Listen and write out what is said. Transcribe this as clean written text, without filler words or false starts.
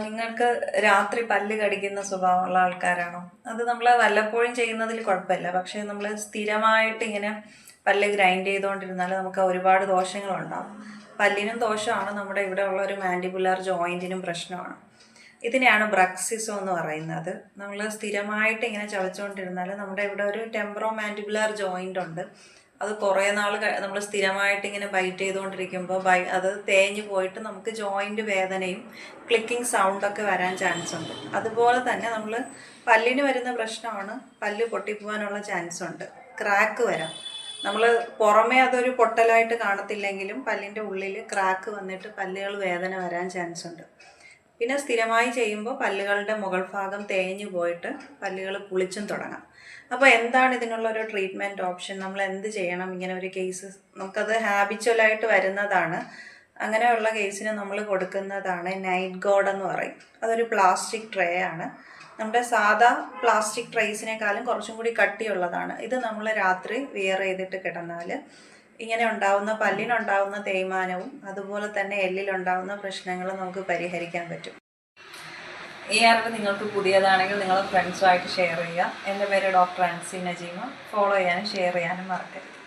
നിങ്ങൾക്ക് രാത്രി പല്ല് കടിക്കുന്ന സ്വഭാവമുള്ള ആൾക്കാരാണോ? അത് നമ്മൾ വല്ലപ്പോഴും ചെയ്യുന്നതിൽ കുഴപ്പമില്ല. പക്ഷേ നമ്മൾ സ്ഥിരമായിട്ട് ഇങ്ങനെ പല്ല് ഗ്രൈൻഡ് ചെയ്തുകൊണ്ടിരുന്നാൽ നമുക്ക് ഒരുപാട് ദോഷങ്ങളുണ്ടാകും. പല്ലിനും ദോഷമാണ്, നമ്മുടെ ഇവിടെ ഉള്ള ഒരു മാൻഡിബുലാർ ജോയിൻറ്റിനും പ്രശ്നമാണ്. ഇതിനെയാണ് ബ്രക്സിസം എന്ന് പറയുന്നത്. നമ്മൾ സ്ഥിരമായിട്ട് ഇങ്ങനെ ചവച്ചുകൊണ്ടിരുന്നാൽ നമ്മുടെ ഇവിടെ ഒരു ടെമ്പറോ മാൻഡിബുലാർ ജോയിൻ്റ് ഉണ്ട്. അത് കുറേ നാൾ നമ്മൾ സ്ഥിരമായിട്ട് ഇങ്ങനെ ബൈറ്റ് ചെയ്തുകൊണ്ടിരിക്കുമ്പോൾ അത് തേഞ്ഞ് പോയിട്ട് നമുക്ക് ജോയിൻറ്റ് വേദനയും ക്ലിക്കിംഗ് സൗണ്ടൊക്കെ വരാൻ ചാൻസ് ഉണ്ട്. അതുപോലെ തന്നെ നമ്മൾ പല്ലിന് വരുന്ന പ്രശ്നമാണ്, പല്ല് പൊട്ടിപ്പോകാനുള്ള ചാൻസ് ഉണ്ട്, ക്രാക്ക് വരാം. നമ്മൾ പുറമേ അതൊരു പൊട്ടലായിട്ട് കാണത്തില്ലെങ്കിലും പല്ലിൻ്റെ ഉള്ളിൽ ക്രാക്ക് വന്നിട്ട് പല്ലുകൾ വേദന വരാൻ ചാൻസ് ഉണ്ട്. പിന്നെ സ്ഥിരമായി ചെയ്യുമ്പോൾ പല്ലുകളുടെ മുകൾ ഭാഗം തേഞ്ഞു പോയിട്ട് പല്ലുകൾ പുളിച്ചും തുടങ്ങാം. അപ്പോൾ എന്താണ് ഇതിനുള്ളൊരു ട്രീറ്റ്മെൻറ്റ് ഓപ്ഷൻ? നമ്മൾ എന്ത് ചെയ്യണം? ഇങ്ങനെ ഒരു കേസ് നമുക്കത് ഹാബിച്വലായിട്ട് വരുന്നതാണ്. അങ്ങനെയുള്ള കേസിന് നമ്മൾ കൊടുക്കുന്നതാണ് നൈറ്റ് ഗോർഡ് എന്ന് പറയും. അതൊരു പ്ലാസ്റ്റിക് ട്രേ ആണ്. നമ്മുടെ സാധാ പ്ലാസ്റ്റിക് ട്രേസിനേക്കാളും കുറച്ചും കൂടി കട്ടിയുള്ളതാണ്. ഇത് നമ്മൾ രാത്രി വിയർ ചെയ്തിട്ട് കിടന്നാൽ ഇങ്ങനെ ഉണ്ടാവുന്ന പല്ലിനുണ്ടാവുന്ന തേയ്മാനവും അതുപോലെ തന്നെ എല്ലിലുണ്ടാവുന്ന പ്രശ്നങ്ങളും നമുക്ക് പരിഹരിക്കാൻ പറ്റും. ഈ അറിവ് നിങ്ങൾക്ക് പുതിയതാണെങ്കിൽ നിങ്ങൾ ഫ്രണ്ട്സുമായിട്ട് ഷെയർ ചെയ്യുക. എൻ്റെ പേര് ഡോക്ടർ അൻസി നജീമ. ഫോളോ ചെയ്യാനും ഷെയർ ചെയ്യാനും മറക്കരുത്.